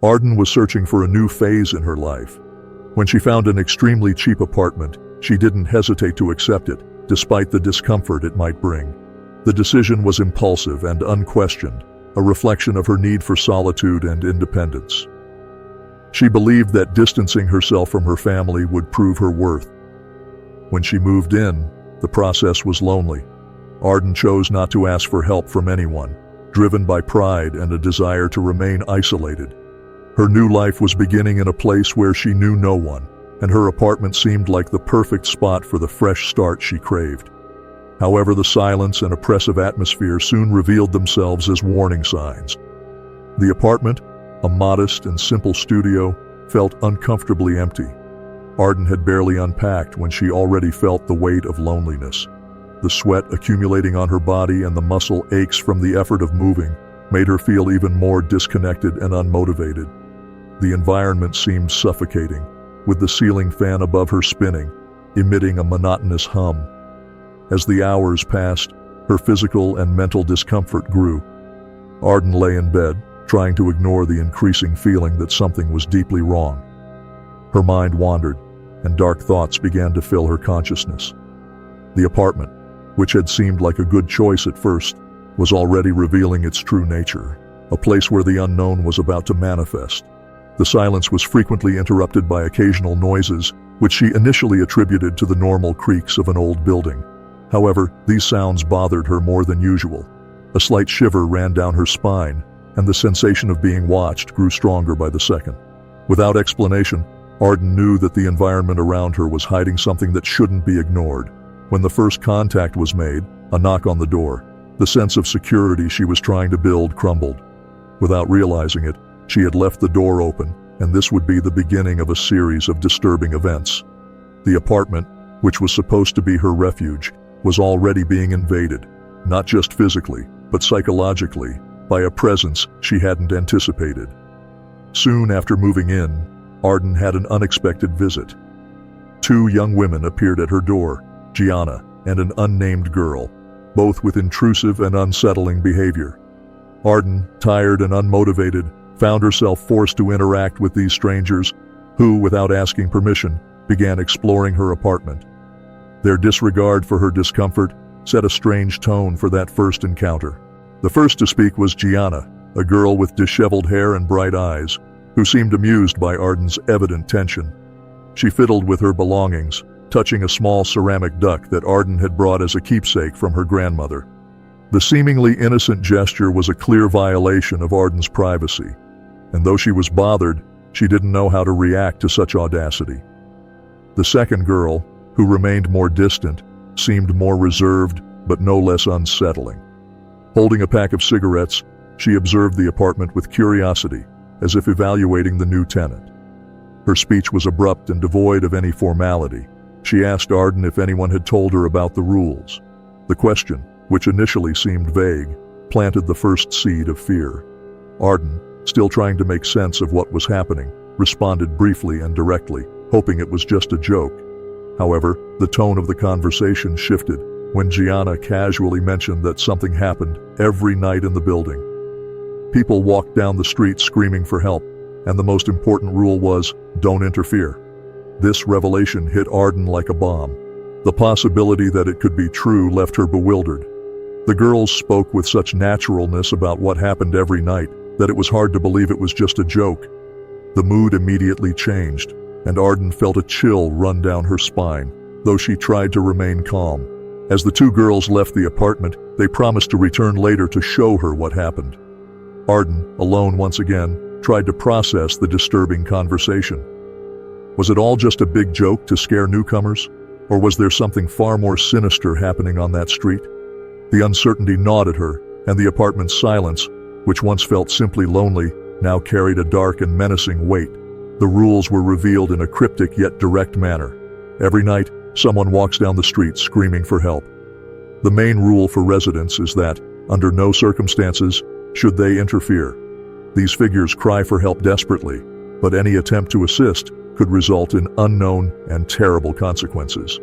Arden was searching for a new phase in her life. When she found an extremely cheap apartment, she didn't hesitate to accept it, despite the discomfort it might bring. The decision was impulsive and unquestioned, a reflection of her need for solitude and independence. She believed that distancing herself from her family would prove her worth. When she moved in, the process was lonely. Arden chose not to ask for help from anyone, driven by pride and a desire to remain isolated. Her new life was beginning in a place where she knew no one, and her apartment seemed like the perfect spot for the fresh start she craved. However, the silence and oppressive atmosphere soon revealed themselves as warning signs. The apartment, a modest and simple studio, felt uncomfortably empty. Arden had barely unpacked when she already felt the weight of loneliness. The sweat accumulating on her body and the muscle aches from the effort of moving made her feel even more disconnected and unmotivated. The environment seemed suffocating, with the ceiling fan above her spinning, emitting a monotonous hum. As the hours passed, her physical and mental discomfort grew. Arden lay in bed, trying to ignore the increasing feeling that something was deeply wrong. Her mind wandered, and dark thoughts began to fill her consciousness. The apartment, which had seemed like a good choice at first, was already revealing its true nature, a place where the unknown was about to manifest. The silence was frequently interrupted by occasional noises, which she initially attributed to the normal creaks of an old building. However, these sounds bothered her more than usual. A slight shiver ran down her spine, and the sensation of being watched grew stronger by the second. Without explanation, Arden knew that the environment around her was hiding something that shouldn't be ignored. When the first contact was made, a knock on the door, the sense of security she was trying to build crumbled. Without realizing it, she had left the door open, and this would be the beginning of a series of disturbing events. The apartment, which was supposed to be her refuge, was already being invaded, not just physically, but psychologically, by a presence she hadn't anticipated. Soon after moving in, Arden had an unexpected visit. Two young women appeared at her door, Gianna and an unnamed girl, both with intrusive and unsettling behavior. Arden, tired and unmotivated, found herself forced to interact with these strangers who, without asking permission, began exploring her apartment. Their disregard for her discomfort set a strange tone for that first encounter. The first to speak was Gianna, a girl with disheveled hair and bright eyes, who seemed amused by Arden's evident tension. She fiddled with her belongings, touching a small ceramic duck that Arden had brought as a keepsake from her grandmother. The seemingly innocent gesture was a clear violation of Arden's privacy, and though she was bothered, she didn't know how to react to such audacity. The second girl, who remained more distant, seemed more reserved but no less unsettling. Holding a pack of cigarettes, she observed the apartment with curiosity, as if evaluating the new tenant. Her speech was abrupt and devoid of any formality. She asked Arden if anyone had told her about the rules. The question, which initially seemed vague, planted the first seed of fear. Arden, still trying to make sense of what was happening, responded briefly and directly, hoping it was just a joke. However, the tone of the conversation shifted when Gianna casually mentioned that something happened every night in the building. People walked down the street screaming for help, and the most important rule was, don't interfere. This revelation hit Arden like a bomb. The possibility that it could be true left her bewildered. The girls spoke with such naturalness about what happened every night that it was hard to believe it was just a joke. The mood immediately changed, and Arden felt a chill run down her spine, though she tried to remain calm. As the two girls left the apartment, they promised to return later to show her what happened. Arden, alone once again, tried to process the disturbing conversation. Was it all just a big joke to scare newcomers, or was there something far more sinister happening on that street? The uncertainty gnawed at her, and the apartment's silence, which once felt simply lonely, now carried a dark and menacing weight. The rules were revealed in a cryptic yet direct manner. Every night, someone walks down the street screaming for help. The main rule for residents is that, under no circumstances, should they interfere. These figures cry for help desperately, but any attempt to assist could result in unknown and terrible consequences.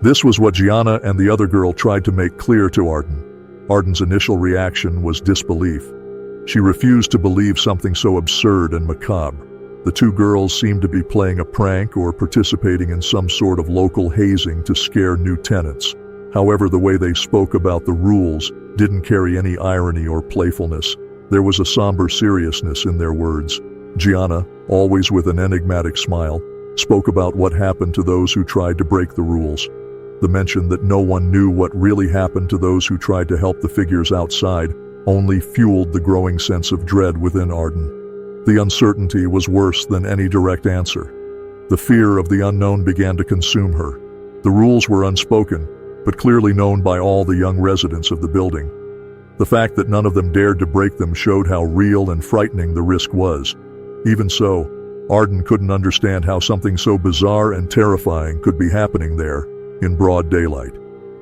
This was what Gianna and the other girl tried to make clear to Arden. Arden's initial reaction was disbelief. She refused to believe something so absurd and macabre. The two girls seemed to be playing a prank or participating in some sort of local hazing to scare new tenants. However, the way they spoke about the rules didn't carry any irony or playfulness. There was a somber seriousness in their words. Gianna, always with an enigmatic smile, spoke about what happened to those who tried to break the rules. The mention that no one knew what really happened to those who tried to help the figures outside only fueled the growing sense of dread within Arden. The uncertainty was worse than any direct answer. The fear of the unknown began to consume her. The rules were unspoken, but clearly known by all the young residents of the building. The fact that none of them dared to break them showed how real and frightening the risk was. Even so, Arden couldn't understand how something so bizarre and terrifying could be happening there, in broad daylight,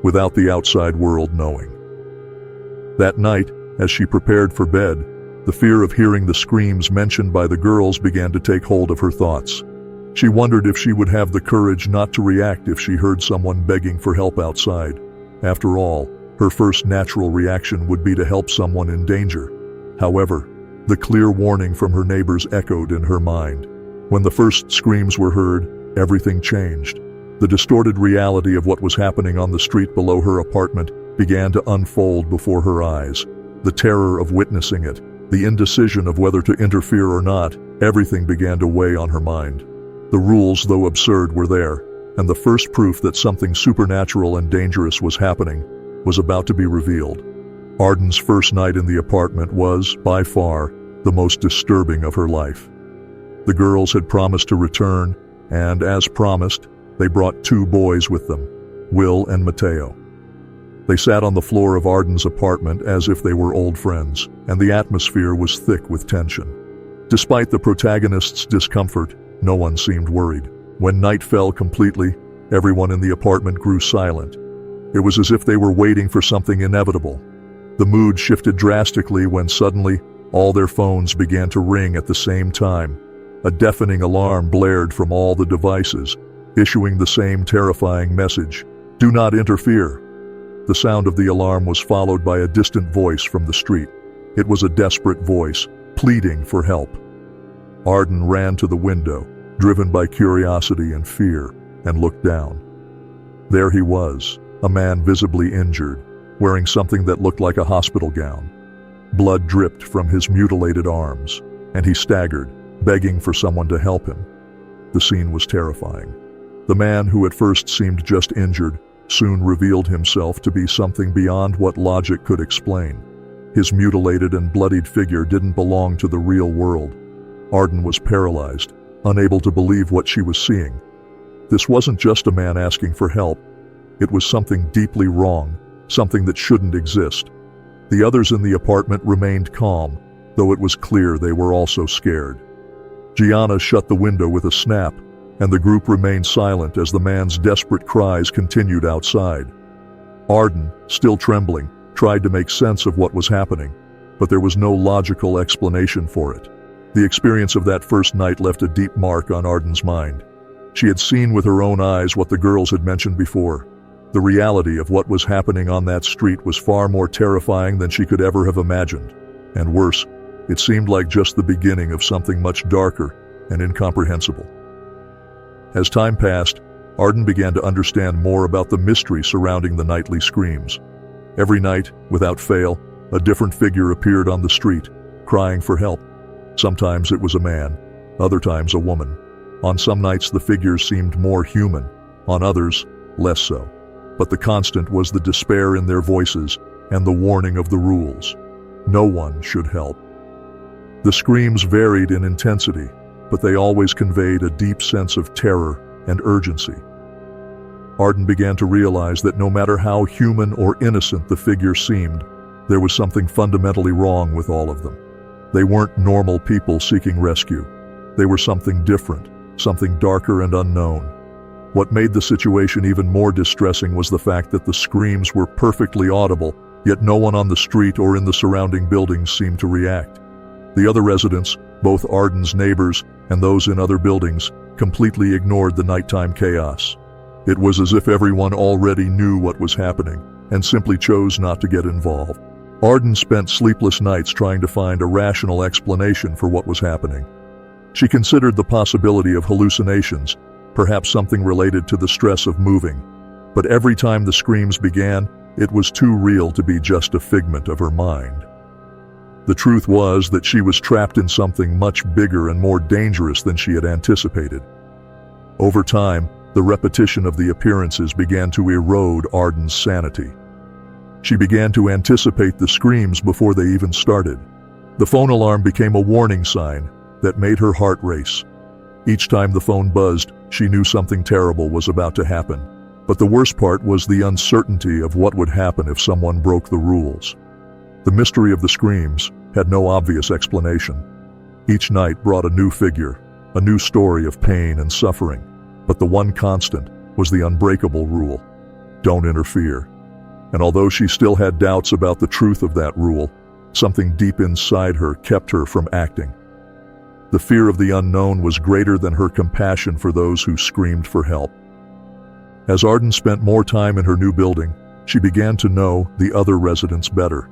without the outside world knowing. That night, as she prepared for bed, the fear of hearing the screams mentioned by the girls began to take hold of her thoughts. She wondered if she would have the courage not to react if she heard someone begging for help outside. After all, her first natural reaction would be to help someone in danger. However, the clear warning from her neighbors echoed in her mind. When the first screams were heard, everything changed. The distorted reality of what was happening on the street below her apartment began to unfold before her eyes. The terror of witnessing it, the indecision of whether to interfere or not, everything began to weigh on her mind. The rules, though absurd, were there, and the first proof that something supernatural and dangerous was happening was about to be revealed. Arden's first night in the apartment was, by far, the most disturbing of her life. The girls had promised to return, and as promised, they brought two boys with them, Will and Mateo. They sat on the floor of Arden's apartment as if they were old friends, and the atmosphere was thick with tension. Despite the protagonist's discomfort, no one seemed worried. When night fell completely, everyone in the apartment grew silent. It was as if they were waiting for something inevitable. The mood shifted drastically when suddenly, all their phones began to ring at the same time. A deafening alarm blared from all the devices, issuing the same terrifying message, "Do not interfere." The sound of the alarm was followed by a distant voice from the street. It was a desperate voice, pleading for help. Arden ran to the window, driven by curiosity and fear, and looked down. There he was, a man visibly injured, wearing something that looked like a hospital gown. Blood dripped from his mutilated arms, and he staggered, begging for someone to help him. The scene was terrifying. The man, who at first seemed just injured, soon revealed himself to be something beyond what logic could explain. His mutilated and bloodied figure didn't belong to the real world. Arden was paralyzed, unable to believe what she was seeing. This wasn't just a man asking for help. It was something deeply wrong, something that shouldn't exist. The others in the apartment remained calm, though it was clear they were also scared. Gianna shut the window with a snap, and the group remained silent as the man's desperate cries continued outside. Arden, still trembling, tried to make sense of what was happening, but there was no logical explanation for it. The experience of that first night left a deep mark on Arden's mind. She had seen with her own eyes what the girls had mentioned before. The reality of what was happening on that street was far more terrifying than she could ever have imagined. And worse, it seemed like just the beginning of something much darker and incomprehensible. As time passed, Arden began to understand more about the mystery surrounding the nightly screams. Every night, without fail, a different figure appeared on the street, crying for help. Sometimes it was a man, other times a woman. On some nights the figures seemed more human, on others, less so. But the constant was the despair in their voices and the warning of the rules. No one should help. The screams varied in intensity, but they always conveyed a deep sense of terror and urgency. Arden began to realize that no matter how human or innocent the figure seemed, there was something fundamentally wrong with all of them. They weren't normal people seeking rescue. They were something different, something darker and unknown. What made the situation even more distressing was the fact that the screams were perfectly audible, yet no one on the street or in the surrounding buildings seemed to react. The other residents, both Arden's neighbors and those in other buildings, completely ignored the nighttime chaos. It was as if everyone already knew what was happening and simply chose not to get involved. Arden spent sleepless nights trying to find a rational explanation for what was happening. She considered the possibility of hallucinations, perhaps something related to the stress of moving. But every time the screams began, it was too real to be just a figment of her mind. The truth was that she was trapped in something much bigger and more dangerous than she had anticipated. Over time, the repetition of the appearances began to erode Arden's sanity. She began to anticipate the screams before they even started. The phone alarm became a warning sign that made her heart race. Each time the phone buzzed, she knew something terrible was about to happen. But the worst part was the uncertainty of what would happen if someone broke the rules. The mystery of the screams had no obvious explanation. Each night brought a new figure, a new story of pain and suffering. But the one constant was the unbreakable rule: don't interfere. And although she still had doubts about the truth of that rule, something deep inside her kept her from acting. The fear of the unknown was greater than her compassion for those who screamed for help. As Arden spent more time in her new building, she began to know the other residents better.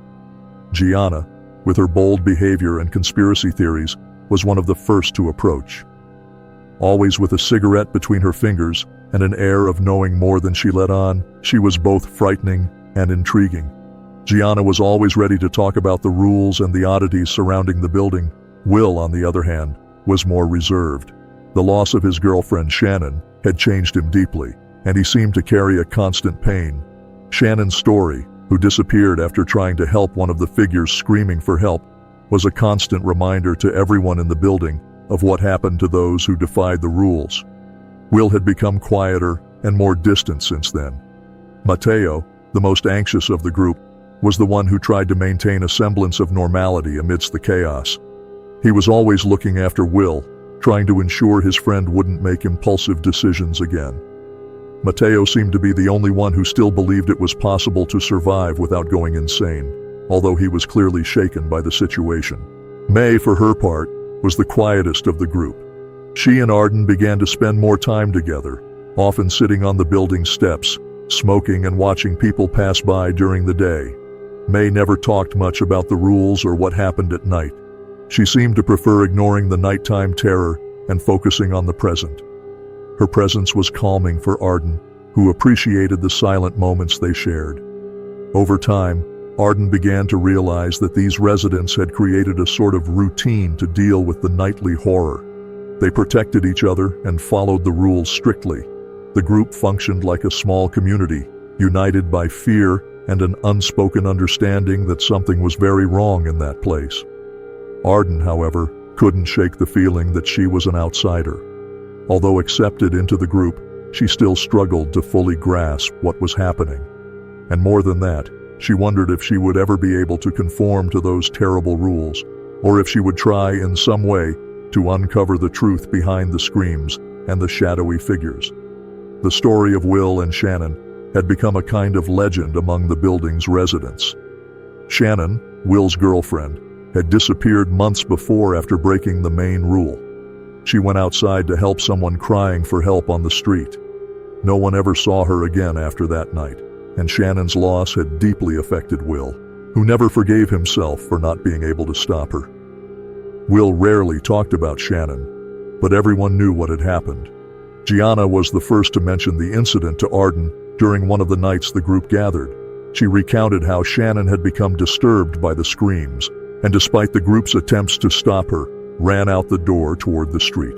Gianna, with her bold behavior and conspiracy theories, was one of the first to approach. Always with a cigarette between her fingers and an air of knowing more than she let on, she was both frightening and intriguing. Gianna was always ready to talk about the rules and the oddities surrounding the building. Will, on the other hand, was more reserved. The loss of his girlfriend Shannon had changed him deeply, and he seemed to carry a constant pain. Shannon's story, who disappeared after trying to help one of the figures screaming for help, was a constant reminder to everyone in the building of what happened to those who defied the rules. Will had become quieter and more distant since then. Mateo, the most anxious of the group, was the one who tried to maintain a semblance of normality amidst the chaos. He was always looking after Will, trying to ensure his friend wouldn't make impulsive decisions again. Mateo seemed to be the only one who still believed it was possible to survive without going insane, although he was clearly shaken by the situation. May, for her part, was the quietest of the group. She and Arden began to spend more time together, often sitting on the building steps, smoking and watching people pass by during the day. May never talked much about the rules or what happened at night. She seemed to prefer ignoring the nighttime terror and focusing on the present. Her presence was calming for Arden, who appreciated the silent moments they shared. Over time, Arden began to realize that these residents had created a sort of routine to deal with the nightly horror. They protected each other and followed the rules strictly. The group functioned like a small community, united by fear and an unspoken understanding that something was very wrong in that place. Arden, however, couldn't shake the feeling that she was an outsider. Although accepted into the group, she still struggled to fully grasp what was happening. And more than that, she wondered if she would ever be able to conform to those terrible rules, or if she would try in some way to uncover the truth behind the screams and the shadowy figures. The story of Will and Shannon had become a kind of legend among the building's residents. Shannon, Will's girlfriend, had disappeared months before after breaking the main rule. She went outside to help someone crying for help on the street. No one ever saw her again after that night, and Shannon's loss had deeply affected Will, who never forgave himself for not being able to stop her. Will rarely talked about Shannon, but everyone knew what had happened. Gianna was the first to mention the incident to Arden during one of the nights the group gathered. She recounted how Shannon had become disturbed by the screams, and despite the group's attempts to stop her, ran out the door toward the street.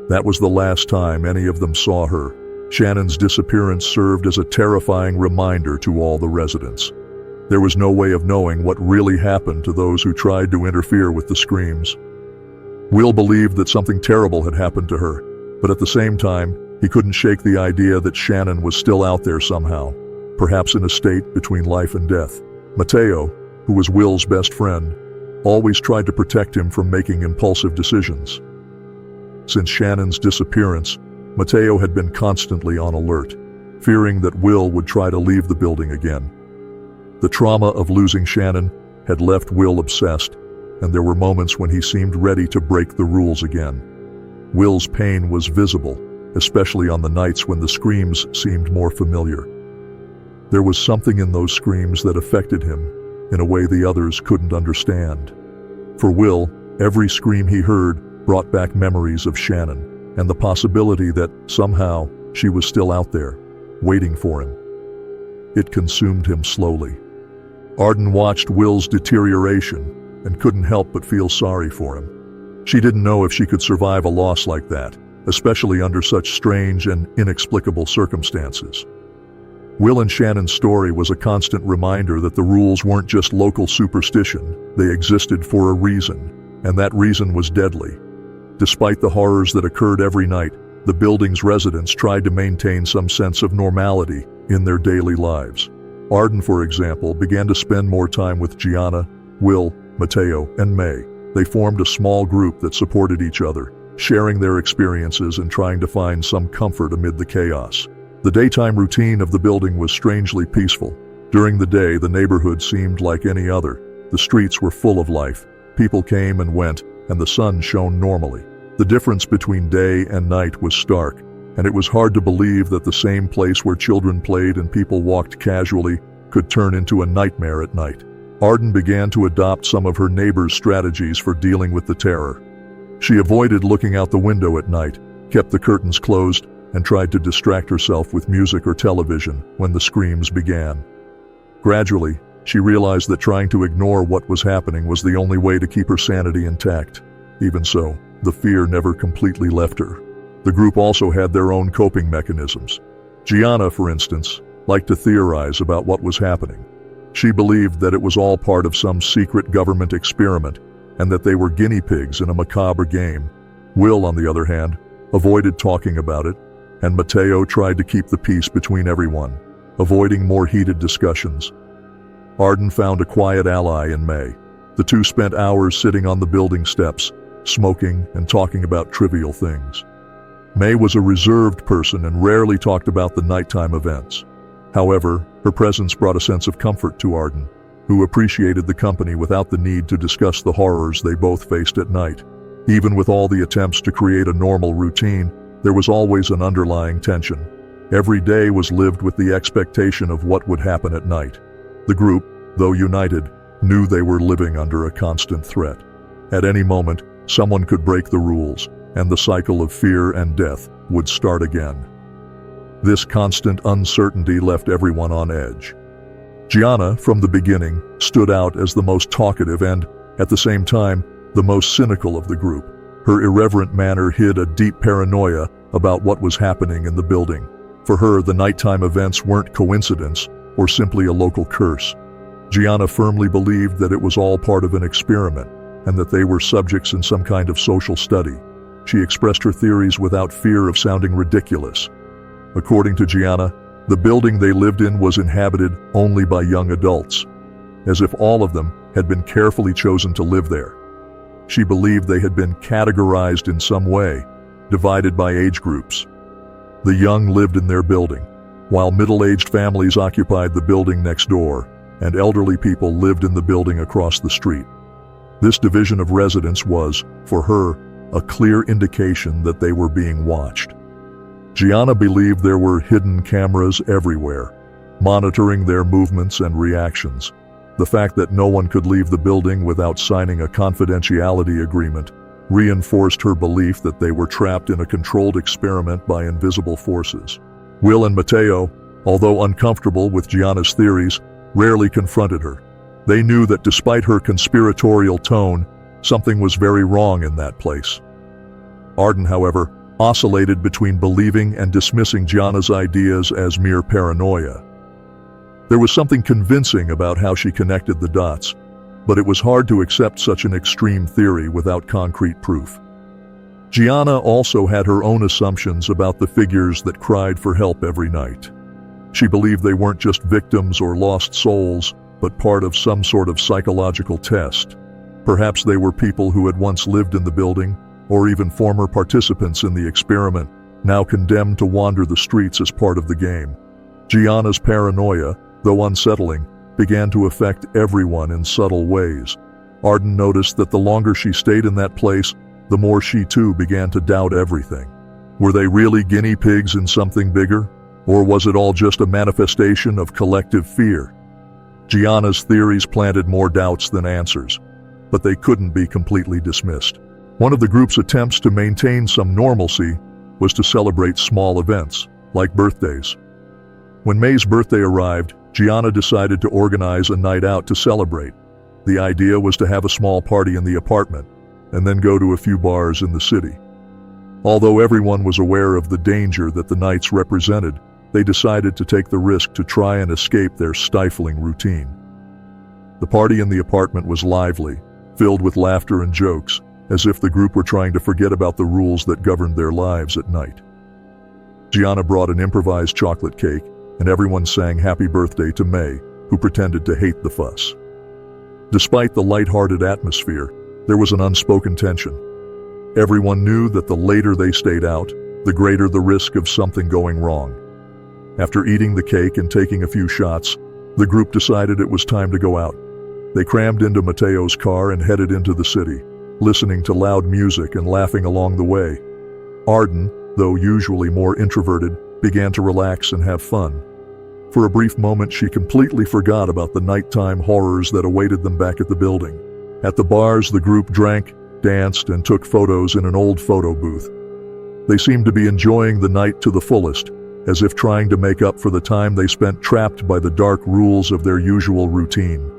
That was the last time any of them saw her. Shannon's disappearance served as a terrifying reminder to all the residents. There was no way of knowing what really happened to those who tried to interfere with the screams. Will believed that something terrible had happened to her, but at the same time, he couldn't shake the idea that Shannon was still out there somehow, perhaps in a state between life and death. Mateo, who was Will's best friend, always tried to protect him from making impulsive decisions. Since Shannon's disappearance, Mateo had been constantly on alert, fearing that Will would try to leave the building again. The trauma of losing Shannon had left Will obsessed, and there were moments when he seemed ready to break the rules again. Will's pain was visible, especially on the nights when the screams seemed more familiar. There was something in those screams that affected him, in a way the others couldn't understand. For Will, every scream he heard brought back memories of Shannon and the possibility that, somehow, she was still out there, waiting for him. It consumed him slowly. Arden watched Will's deterioration and couldn't help but feel sorry for him. She didn't know if she could survive a loss like that, especially under such strange and inexplicable circumstances. Will and Shannon's story was a constant reminder that the rules weren't just local superstition, they existed for a reason, and that reason was deadly. Despite the horrors that occurred every night, the building's residents tried to maintain some sense of normality in their daily lives. Arden, for example, began to spend more time with Gianna, Will, Mateo, and May. They formed a small group that supported each other, sharing their experiences and trying to find some comfort amid the chaos. The daytime routine of the building was strangely peaceful. During the day, the neighborhood seemed like any other. The streets were full of life. People came and went, and the sun shone normally. The difference between day and night was stark, and it was hard to believe that the same place where children played and people walked casually could turn into a nightmare at night. Arden began to adopt some of her neighbors' strategies for dealing with the terror. She avoided looking out the window at night, kept the curtains closed, and tried to distract herself with music or television when the screams began. Gradually, she realized that trying to ignore what was happening was the only way to keep her sanity intact. Even so, the fear never completely left her. The group also had their own coping mechanisms. Gianna, for instance, liked to theorize about what was happening. She believed that it was all part of some secret government experiment and that they were guinea pigs in a macabre game. Will, on the other hand, avoided talking about it, and Mateo tried to keep the peace between everyone, avoiding more heated discussions. Arden found a quiet ally in May. The two spent hours sitting on the building steps, smoking and talking about trivial things. May was a reserved person and rarely talked about the nighttime events. However, her presence brought a sense of comfort to Arden, who appreciated the company without the need to discuss the horrors they both faced at night. Even with all the attempts to create a normal routine, there was always an underlying tension. Every day was lived with the expectation of what would happen at night. The group, though united, knew they were living under a constant threat. At any moment, someone could break the rules, and the cycle of fear and death would start again. This constant uncertainty left everyone on edge. Gianna, from the beginning, stood out as the most talkative and, at the same time, the most cynical of the group. Her irreverent manner hid a deep paranoia about what was happening in the building. For her, the nighttime events weren't coincidence or simply a local curse. Gianna firmly believed that it was all part of an experiment and that they were subjects in some kind of social study. She expressed her theories without fear of sounding ridiculous. According to Gianna, the building they lived in was inhabited only by young adults, as if all of them had been carefully chosen to live there. She believed they had been categorized in some way, divided by age groups. The young lived in their building, while middle-aged families occupied the building next door, and elderly people lived in the building across the street. This division of residents was, for her, a clear indication that they were being watched. Gianna believed there were hidden cameras everywhere, monitoring their movements and reactions. The fact that no one could leave the building without signing a confidentiality agreement reinforced her belief that they were trapped in a controlled experiment by invisible forces. Will and Mateo, although uncomfortable with Gianna's theories, rarely confronted her. They knew that despite her conspiratorial tone, something was very wrong in that place. Arden, however, oscillated between believing and dismissing Gianna's ideas as mere paranoia. There was something convincing about how she connected the dots, but it was hard to accept such an extreme theory without concrete proof. Gianna also had her own assumptions about the figures that cried for help every night. She believed they weren't just victims or lost souls, but part of some sort of psychological test. Perhaps they were people who had once lived in the building, or even former participants in the experiment, now condemned to wander the streets as part of the game. Gianna's paranoia, though unsettling, began to affect everyone in subtle ways. Arden noticed that the longer she stayed in that place, the more she too began to doubt everything. Were they really guinea pigs in something bigger? Or was it all just a manifestation of collective fear? Gianna's theories planted more doubts than answers, but they couldn't be completely dismissed. One of the group's attempts to maintain some normalcy was to celebrate small events, like birthdays. When May's birthday arrived, Gianna decided to organize a night out to celebrate. The idea was to have a small party in the apartment, and then go to a few bars in the city. Although everyone was aware of the danger that the nights represented, they decided to take the risk to try and escape their stifling routine. The party in the apartment was lively, filled with laughter and jokes, as if the group were trying to forget about the rules that governed their lives at night. Gianna brought an improvised chocolate cake, and everyone sang happy birthday to May, who pretended to hate the fuss. Despite the light-hearted atmosphere, there was an unspoken tension. Everyone knew that the later they stayed out, the greater the risk of something going wrong. After eating the cake and taking a few shots, the group decided it was time to go out. They crammed into Mateo's car and headed into the city, listening to loud music and laughing along the way. Arden, though usually more introverted, began to relax and have fun. For a brief moment, she completely forgot about the nighttime horrors that awaited them back at the building. At the bars, the group drank, danced, and took photos in an old photo booth. They seemed to be enjoying the night to the fullest, as if trying to make up for the time they spent trapped by the dark rules of their usual routine.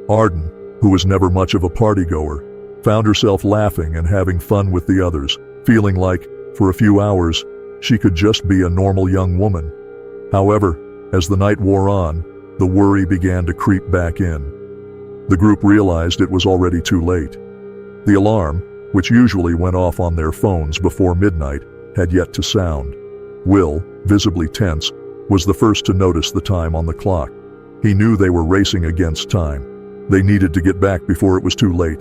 Arden, who was never much of a partygoer, found herself laughing and having fun with the others, feeling like, for a few hours, she could just be a normal young woman. However, as the night wore on, the worry began to creep back in. The group realized it was already too late. The alarm, which usually went off on their phones before midnight, had yet to sound. Will, visibly tense, was the first to notice the time on the clock. He knew they were racing against time. They needed to get back before it was too late.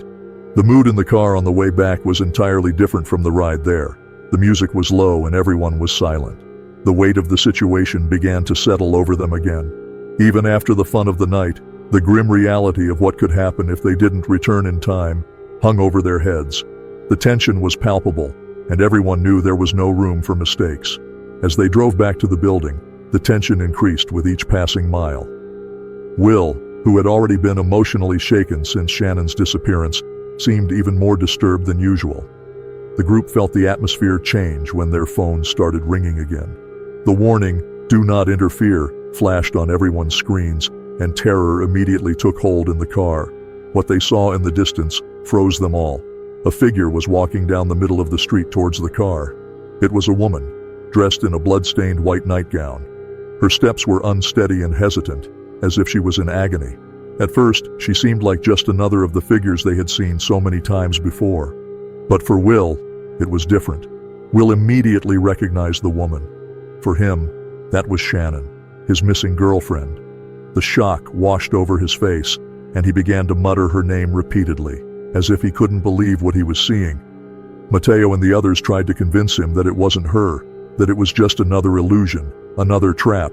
The mood in the car on the way back was entirely different from the ride there. The music was low and everyone was silent. The weight of the situation began to settle over them again. Even after the fun of the night, the grim reality of what could happen if they didn't return in time hung over their heads. The tension was palpable, and everyone knew there was no room for mistakes. As they drove back to the building, the tension increased with each passing mile. Will, who had already been emotionally shaken since Shannon's disappearance, seemed even more disturbed than usual. The group felt the atmosphere change when their phones started ringing again. The warning, "Do not interfere," flashed on everyone's screens, and terror immediately took hold in the car. What they saw in the distance froze them all. A figure was walking down the middle of the street towards the car. It was a woman, dressed in a blood-stained white nightgown. Her steps were unsteady and hesitant, as if she was in agony. At first, she seemed like just another of the figures they had seen so many times before. But for Will, it was different. Will immediately recognized the woman. For him, that was Shannon, his missing girlfriend. The shock washed over his face, and he began to mutter her name repeatedly, as if he couldn't believe what he was seeing. Mateo and the others tried to convince him that it wasn't her, that it was just another illusion, another trap.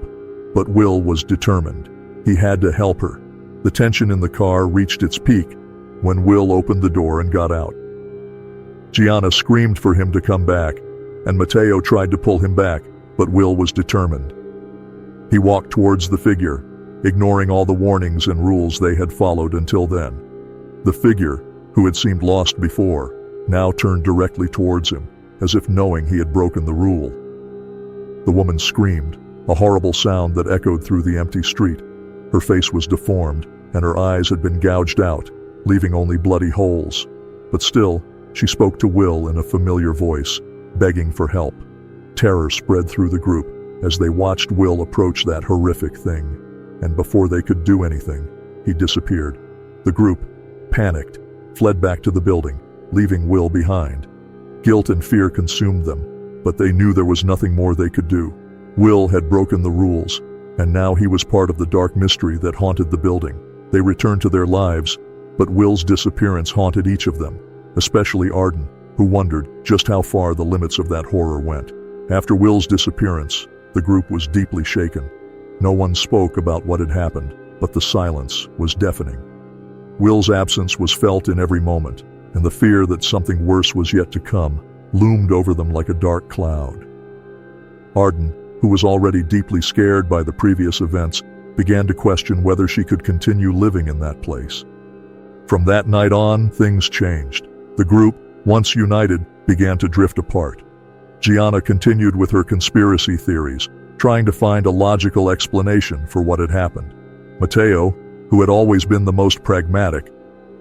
But Will was determined. He had to help her. The tension in the car reached its peak when Will opened the door and got out. Gianna screamed for him to come back, and Mateo tried to pull him back, but Will was determined. He walked towards the figure, ignoring all the warnings and rules they had followed until then. The figure, who had seemed lost before, now turned directly towards him, as if knowing he had broken the rule. The woman screamed, a horrible sound that echoed through the empty street. Her face was deformed, and her eyes had been gouged out, leaving only bloody holes. But still, she spoke to Will in a familiar voice, begging for help. Terror spread through the group as they watched Will approach that horrific thing, and before they could do anything, he disappeared. The group, panicked, fled back to the building, leaving Will behind. Guilt and fear consumed them, but they knew there was nothing more they could do. Will had broken the rules, and now he was part of the dark mystery that haunted the building. They returned to their lives, but Will's disappearance haunted each of them, especially Arden, who wondered just how far the limits of that horror went. After Will's disappearance, the group was deeply shaken. No one spoke about what had happened, but the silence was deafening. Will's absence was felt in every moment, and the fear that something worse was yet to come loomed over them like a dark cloud. Arden, who was already deeply scared by the previous events, began to question whether she could continue living in that place. From that night on, things changed. The group, once united, began to drift apart. Gianna continued with her conspiracy theories, trying to find a logical explanation for what had happened. Matteo, who had always been the most pragmatic,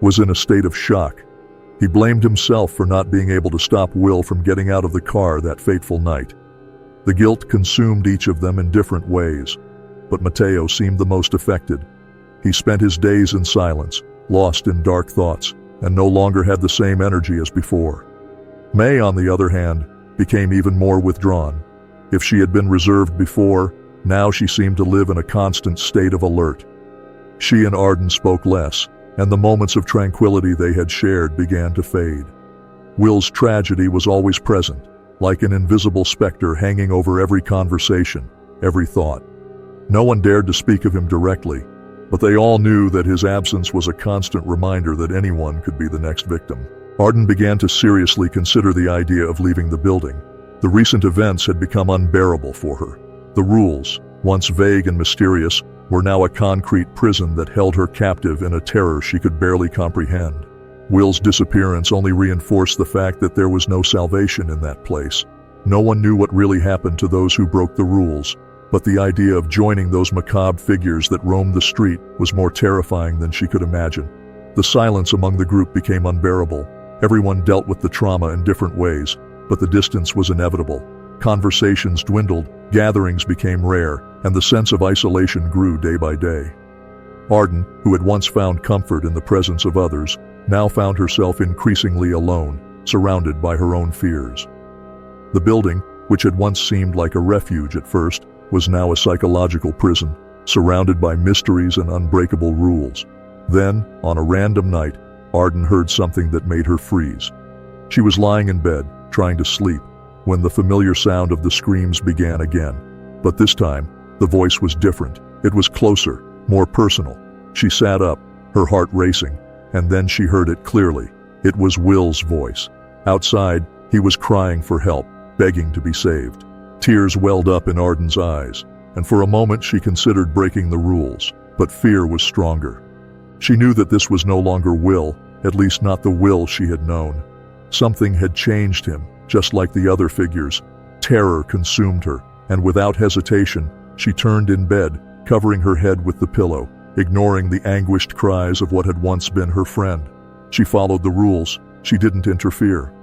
was in a state of shock. He blamed himself for not being able to stop Will from getting out of the car that fateful night. The guilt consumed each of them in different ways, but Matteo seemed the most affected. He spent his days in silence, lost in dark thoughts, and no longer had the same energy as before. May, on the other hand, became even more withdrawn. If she had been reserved before, now she seemed to live in a constant state of alert. She and Arden spoke less, and the moments of tranquility they had shared began to fade. Will's tragedy was always present, like an invisible specter hanging over every conversation, every thought. No one dared to speak of him directly, but they all knew that his absence was a constant reminder that anyone could be the next victim. Arden began to seriously consider the idea of leaving the building. The recent events had become unbearable for her. The rules, once vague and mysterious, were now a concrete prison that held her captive in a terror she could barely comprehend. Will's disappearance only reinforced the fact that there was no salvation in that place. No one knew what really happened to those who broke the rules, but the idea of joining those macabre figures that roamed the street was more terrifying than she could imagine. The silence among the group became unbearable. Everyone dealt with the trauma in different ways, but the distance was inevitable. Conversations dwindled, gatherings became rare, and the sense of isolation grew day by day. Arden, who had once found comfort in the presence of others, now found herself increasingly alone, surrounded by her own fears. The building, which had once seemed like a refuge at first, was now a psychological prison, surrounded by mysteries and unbreakable rules. Then, on a random night, Arden heard something that made her freeze. She was lying in bed, trying to sleep, when the familiar sound of the screams began again. But this time, the voice was different. It was closer, more personal. She sat up, her heart racing, and then she heard it clearly. It was Will's voice. Outside, he was crying for help, begging to be saved. Tears welled up in Arden's eyes, and for a moment she considered breaking the rules, but fear was stronger. She knew that this was no longer Will, at least not the Will she had known. Something had changed him, just like the other figures. Terror consumed her, and without hesitation, she turned in bed, covering her head with the pillow, ignoring the anguished cries of what had once been her friend. She followed the rules. She didn't interfere.